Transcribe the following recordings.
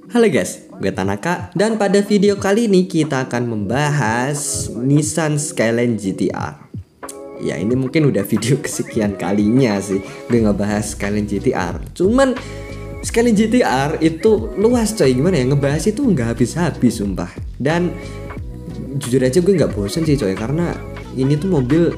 Halo guys, gue Tanaka dan pada video kali ini kita akan membahas Nissan Skyline GT-R. Ya ini mungkin udah video kesekian kalinya sih gue ngebahas Skyline GT-R. Cuman Skyline GT-R itu luas coy, gimana ya, ngebahas itu nggak habis-habis sumpah. Dan jujur aja gue nggak bosen sih coy, karena ini tuh mobil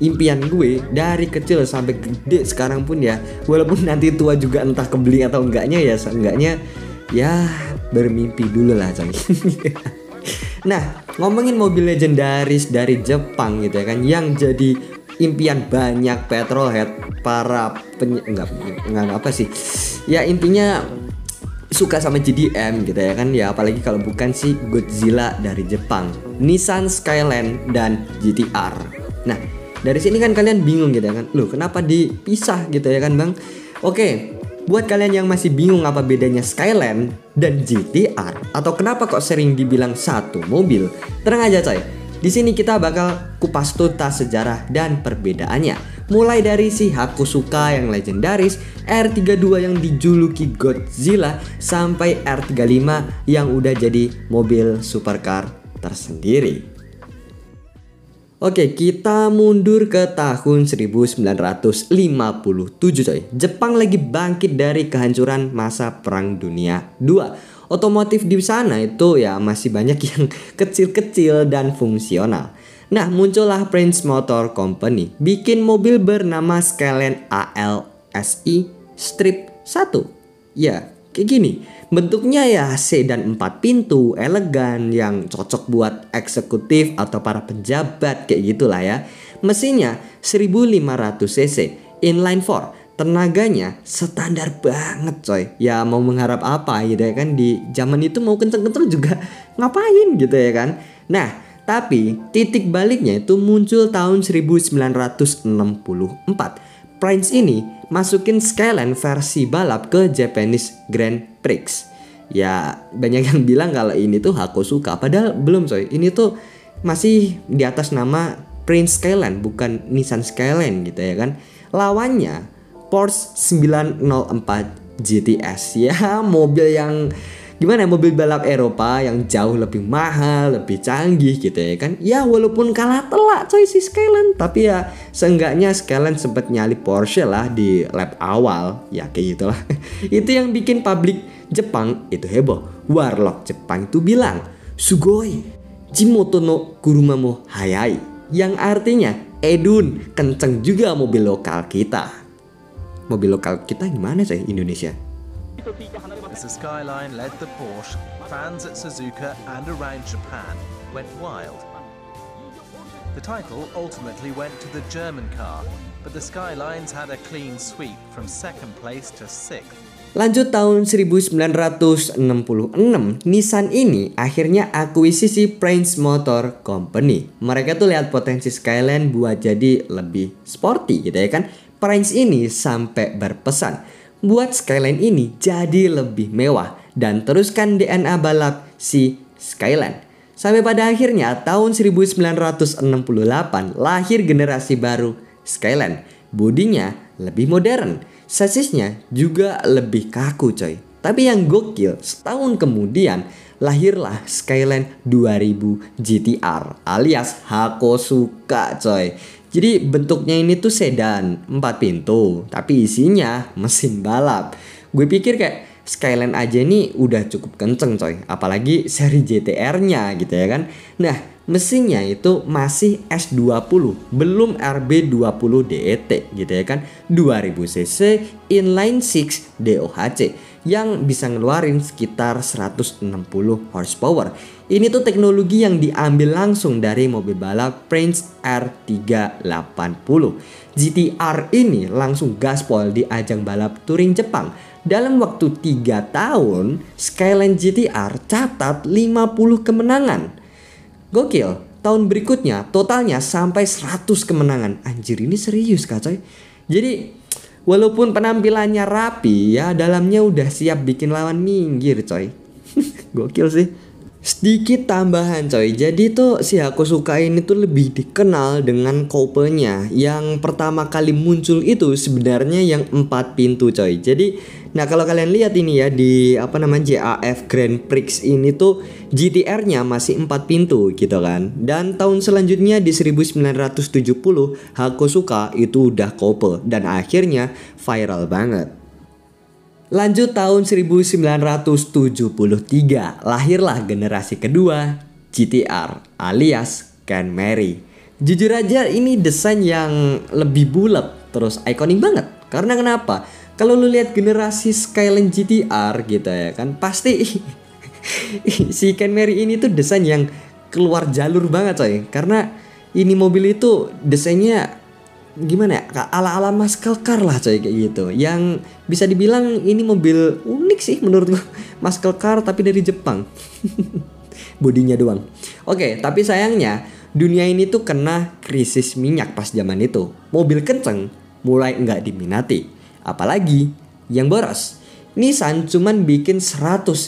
impian gue dari kecil sampai gede sekarang pun ya. Walaupun nanti tua juga entah kebeli atau enggaknya ya, seenggaknya ya bermimpi dulu lah coy. Nah, ngomongin mobil legendaris dari Jepang gitu ya kan, yang jadi impian banyak petrolhead, para enggak apa sih. Ya intinya suka sama GDM gitu ya kan, ya apalagi kalau bukan si Godzilla dari Jepang, Nissan Skyline dan GT-R. Nah, dari sini kan kalian bingung gitu ya kan, loh kenapa dipisah gitu ya kan bang? Oke, buat kalian yang masih bingung apa bedanya Skyline dan GT-R atau kenapa kok sering dibilang satu mobil, tenang aja coy. Di sini kita bakal kupas tuntas sejarah dan perbedaannya. Mulai dari si Hakosuka yang legendaris, R32 yang dijuluki Godzilla, sampai R35 yang udah jadi mobil supercar tersendiri. Oke, kita mundur ke tahun 1957 coy. Jepang lagi bangkit dari kehancuran masa Perang Dunia II. Otomotif di sana itu ya masih banyak yang kecil-kecil dan fungsional. Nah, muncullah Prince Motor Company, bikin mobil bernama Skyline ALSI Strip 1. Ya, kayak gini. Bentuknya ya sedan 4 pintu, elegan, yang cocok buat eksekutif atau para pejabat kayak gitulah ya. Mesinnya 1500 cc, inline 4. Tenaganya standar banget coy. Ya mau mengharap apa gitu ya kan, di zaman itu mau kenceng-kenceng juga ngapain gitu ya kan. Nah, tapi titik baliknya itu muncul tahun 1964. Prince ini masukin Skyline versi balap ke Japanese Grand Prix. Ya banyak yang bilang kalau ini tuh Hakosuka, padahal belum coy. Ini tuh masih di atas nama Prince Skyline, bukan Nissan Skyline gitu ya kan. Lawannya Porsche 904 GTS. Ya mobil yang gimana ya, mobil balap Eropa yang jauh lebih mahal, lebih canggih gitu ya kan. Ya walaupun kalah telak coy si Skyline, tapi ya seenggaknya Skyline sempat nyalip Porsche lah di lap awal. Ya kayak gitulah. Itu yang bikin publik Jepang itu heboh. Warlock Jepang itu bilang Sugoi Jimoto no kuruma mo hayai, yang artinya Edun, kenceng juga mobil lokal kita. Mobil lokal kita gimana coy Indonesia? As the Skyline led the Porsche, fans at Suzuka and around Japan went wild. The title ultimately went to the German car, but the Skylines had a clean sweep from second place to sixth. Lanjut tahun 1966, Nissan ini akhirnya akuisisi Prince Motor Company. Mereka tuh lihat potensi Skyline buat jadi lebih sporty gitu ya kan. Prince ini sampai berpesan buat Skyline ini jadi lebih mewah dan teruskan DNA balap si Skyline. Sampai pada akhirnya tahun 1968 lahir generasi baru Skyline. Bodinya lebih modern, sasisnya juga lebih kaku coy. Tapi yang gokil, setahun kemudian lahirlah Skyline 2000 GT-R alias Hakosuka coy. Jadi bentuknya ini tuh sedan 4 pintu, tapi isinya mesin balap. Gue pikir kayak Skyline aja nih udah cukup kenceng coy, apalagi seri GT-R-nya gitu ya kan. Nah, mesinnya itu masih S20, belum RB20 DET gitu ya kan. 2000 cc inline 6 DOHC yang bisa ngeluarin sekitar 160 horsepower. Ini tuh teknologi yang diambil langsung dari mobil balap Prince R380. GT-R ini langsung gaspol di ajang balap touring Jepang. Dalam waktu 3 tahun, Skyline GT-R catat 50 kemenangan. Gokil, tahun berikutnya totalnya sampai 100 kemenangan. Anjir, ini serius kah coy? Jadi walaupun penampilannya rapi ya, dalamnya udah siap bikin lawan minggir coy. Gokil sih. Sedikit tambahan coy, jadi tuh si Hakosuka ini tuh lebih dikenal dengan coupe-nya. Yang pertama kali muncul itu sebenarnya yang 4 pintu coy. Jadi, nah kalau kalian lihat ini ya di apa namanya JAF Grand Prix ini tuh GTR-nya masih 4 pintu gitu kan. Dan tahun selanjutnya di 1970 Hakosuka itu udah coupe dan akhirnya viral banget. Lanjut tahun 1973, lahirlah generasi kedua GTR alias Camry. Jujur aja ini desain yang lebih bulat terus ikonik banget. Karena kenapa? Kalau lu lihat generasi Skyline GTR gitu ya kan, pasti si Camry ini tuh desain yang keluar jalur banget coy. Karena ini mobil itu desainnya gimana ya, ala-ala muscle car lah coy kayak gitu. Yang bisa dibilang ini mobil unik sih menurut gua. Muscle car tapi dari Jepang. Bodinya doang. Oke, tapi sayangnya dunia ini tuh kena krisis minyak pas zaman itu. Mobil kenceng mulai nggak diminati. Apalagi yang boros. Nissan cuman bikin 197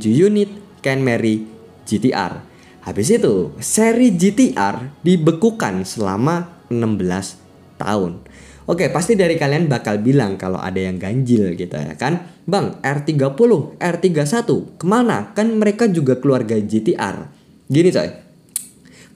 unit Camry GTR. Habis itu seri GTR dibekukan selama 16 tahun. Oke, pasti dari kalian bakal bilang kalau ada yang ganjil gitu ya kan. Bang, R30, R31 kemana? Kan mereka juga keluarga GTR. Gini coy,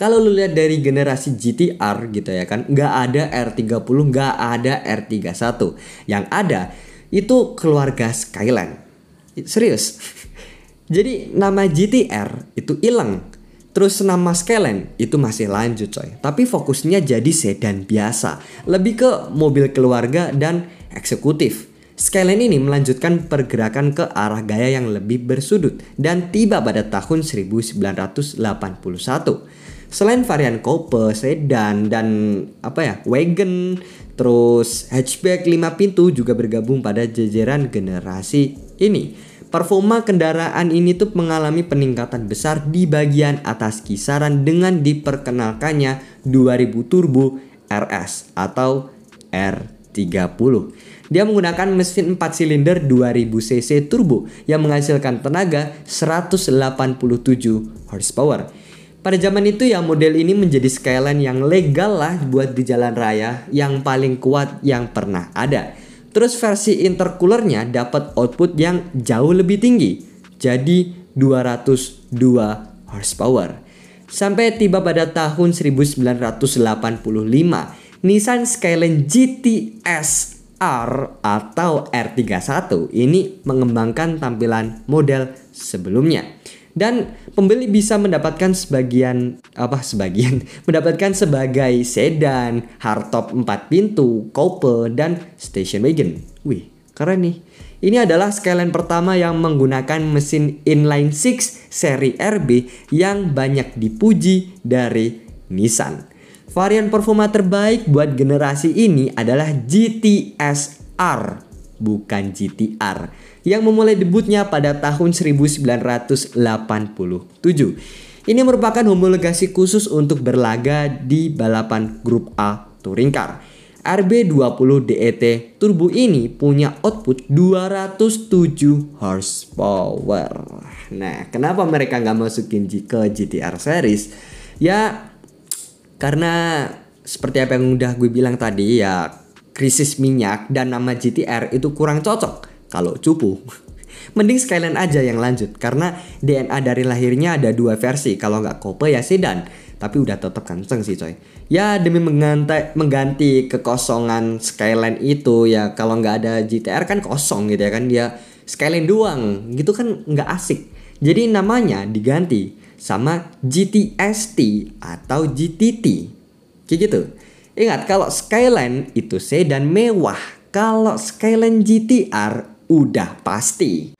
kalau lu lihat dari generasi GTR gitu ya kan, nggak ada R30, nggak ada R31. Yang ada itu keluarga Skyline. Serius. Jadi nama GTR itu hilang. Terus nama Skyline itu masih lanjut coy. Tapi fokusnya jadi sedan biasa. Lebih ke mobil keluarga dan eksekutif. Skyline ini melanjutkan pergerakan ke arah gaya yang lebih bersudut. Dan tiba pada tahun 1981. Selain varian coupe, sedan, dan wagon, terus hatchback 5 pintu juga bergabung pada jajaran generasi ini. Performa kendaraan ini tuh mengalami peningkatan besar di bagian atas kisaran dengan diperkenalkannya 2000 Turbo RS atau R30. Dia menggunakan mesin 4 silinder 2000 cc turbo yang menghasilkan tenaga 187 horsepower. Pada zaman itu ya model ini menjadi Skyline yang legal lah buat di jalan raya, yang paling kuat yang pernah ada. Terus versi intercoolernya dapat output yang jauh lebih tinggi, jadi 202 horsepower. Sampai tiba pada tahun 1985, Nissan Skyline GTS R atau R31 ini mengembangkan tampilan model sebelumnya. Dan pembeli bisa mendapatkan mendapatkan sebagai sedan, hardtop 4 pintu, coupe, dan station wagon. Wih, keren nih. Ini adalah Skyline pertama yang menggunakan mesin inline 6 seri RB yang banyak dipuji dari Nissan. Varian performa terbaik buat generasi ini adalah GTS R, bukan GTR, yang memulai debutnya pada tahun 1987. Ini merupakan homologasi khusus untuk berlaga di balapan Grup A Touring Car. RB20 DET Turbo ini punya output 207 horsepower. Nah, kenapa mereka nggak masukin ke GTR series? Ya, karena seperti apa yang udah gue bilang tadi ya, krisis minyak dan nama GTR itu kurang cocok kalau cupu. Mending Skyline aja yang lanjut, karena DNA dari lahirnya ada 2 versi. Kalau nggak coupe ya sedan, tapi udah tetap kenceng sih coy. Ya demi mengganti kekosongan Skyline itu ya, kalau nggak ada GTR kan kosong gitu ya kan, dia Skyline doang gitu kan nggak asik. Jadi namanya diganti sama GTST atau GTT kayak gitu. Ingat, kalau Skyline itu sedan mewah, kalau Skyline GTR udah pasti.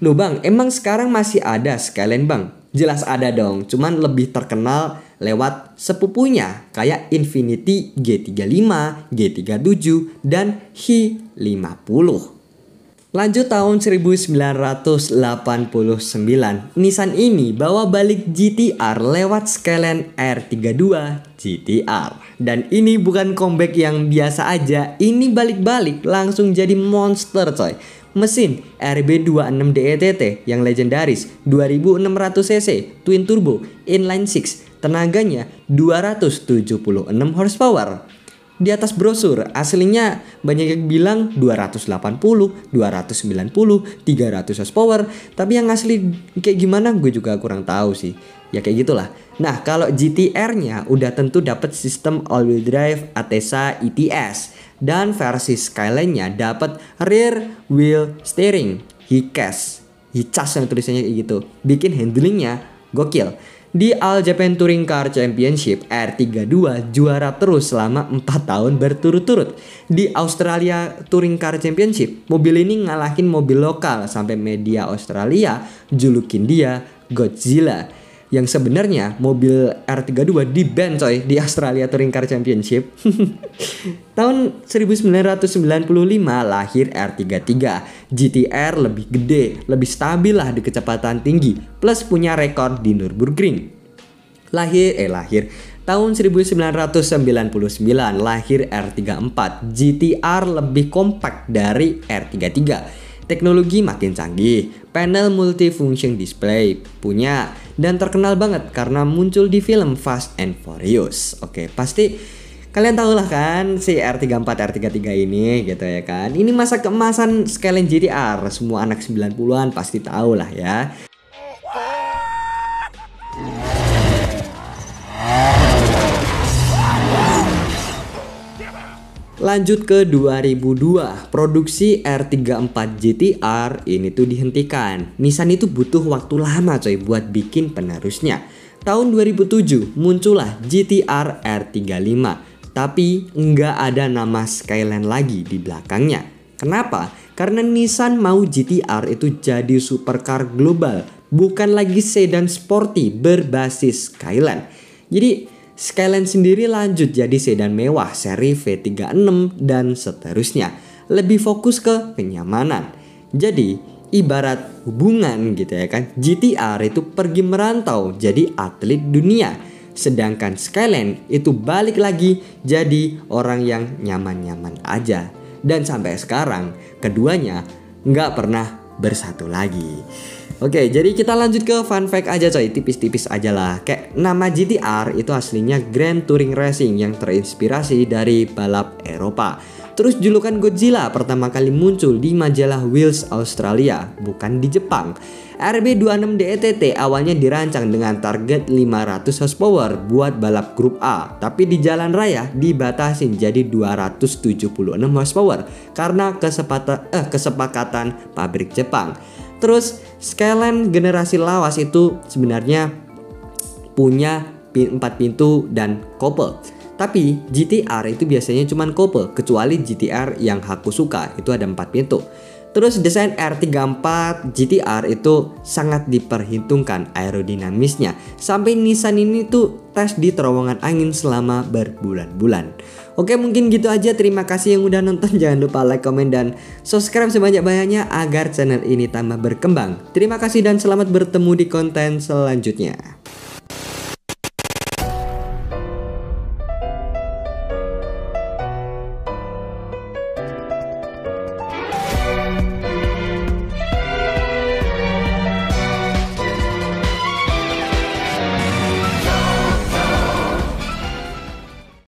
Loh bang, emang sekarang masih ada Skyline bang? Jelas ada dong, cuman lebih terkenal lewat sepupunya kayak Infiniti G35, G37, dan Hi50. Lanjut tahun 1989, Nissan ini bawa balik GT-R lewat Skyline R32 GT-R. Dan ini bukan comeback yang biasa aja, ini balik-balik langsung jadi monster coy. Mesin RB26 DETT yang legendaris 2600 cc twin turbo inline 6, tenaganya 276 horsepower. Di atas brosur aslinya banyak yang bilang 280, 290, 300 horsepower. Tapi yang asli kayak gimana gue juga kurang tahu sih. Ya kayak gitulah. Nah kalau GT-R-nya udah tentu dapat sistem all-wheel drive Atesa ETS. Dan versi Skyline-nya dapat rear wheel steering HICAS yang tulisannya kayak gitu. Bikin handlingnya gokil. Di All Japan Touring Car Championship, R32 juara terus selama 4 tahun berturut-turut. Di Australia Touring Car Championship, mobil ini ngalahin mobil lokal sampai media Australia julukin dia Godzilla. Yang sebenarnya mobil R32 di-ban coy di Australia Touring Car Championship. Tahun 1995 lahir R33. GT-R lebih gede, lebih stabil lah di kecepatan tinggi, plus punya rekor di Nürburgring. Lahir tahun 1999 lahir R34. GT-R lebih kompak dari R33. Teknologi makin canggih, panel multifunction display punya, dan terkenal banget karena muncul di film Fast and Furious. Oke, pasti kalian tahu lah kan si R34 R33 ini gitu ya kan. Ini masa keemasan Skyline GT-R, semua anak 90-an pasti tahu lah ya. Lanjut ke 2002, produksi R34 GT-R ini tuh dihentikan. Nissan itu butuh waktu lama coy buat bikin penerusnya. Tahun 2007 muncullah GT-R R35, tapi nggak ada nama Skyline lagi di belakangnya. Kenapa? Karena Nissan mau GT-R itu jadi supercar global, bukan lagi sedan sporty berbasis Skyline. Jadi Skyline sendiri lanjut jadi sedan mewah seri V36 dan seterusnya. Lebih fokus ke kenyamanan. Jadi ibarat hubungan gitu ya kan. GT-R itu pergi merantau jadi atlet dunia. Sedangkan Skyline itu balik lagi jadi orang yang nyaman-nyaman aja. Dan sampai sekarang keduanya nggak pernah bersatu lagi. Oke, jadi kita lanjut ke fun fact aja coy, tipis-tipis aja lah. Kayak nama GT-R itu aslinya Grand Touring Racing yang terinspirasi dari balap Eropa. Terus julukan Godzilla pertama kali muncul di majalah Wheels Australia, bukan di Jepang. RB26 DETT awalnya dirancang dengan target 500 horsepower buat balap grup A, tapi di jalan raya dibatasin jadi 276 horsepower karena kesepakatan pabrik Jepang. Terus Skyline generasi lawas itu sebenarnya punya 4 pintu dan coupe. Tapi GT-R itu biasanya cuma coupe, kecuali GT-R yang aku suka itu ada 4 pintu. Terus desain R34 GT-R itu sangat diperhitungkan aerodinamisnya. Sampai Nissan ini tuh tes di terowongan angin selama berbulan-bulan. Oke, mungkin gitu aja. Terima kasih yang udah nonton. Jangan lupa like, komen, dan subscribe sebanyak-banyaknya agar channel ini tambah berkembang. Terima kasih dan selamat bertemu di konten selanjutnya.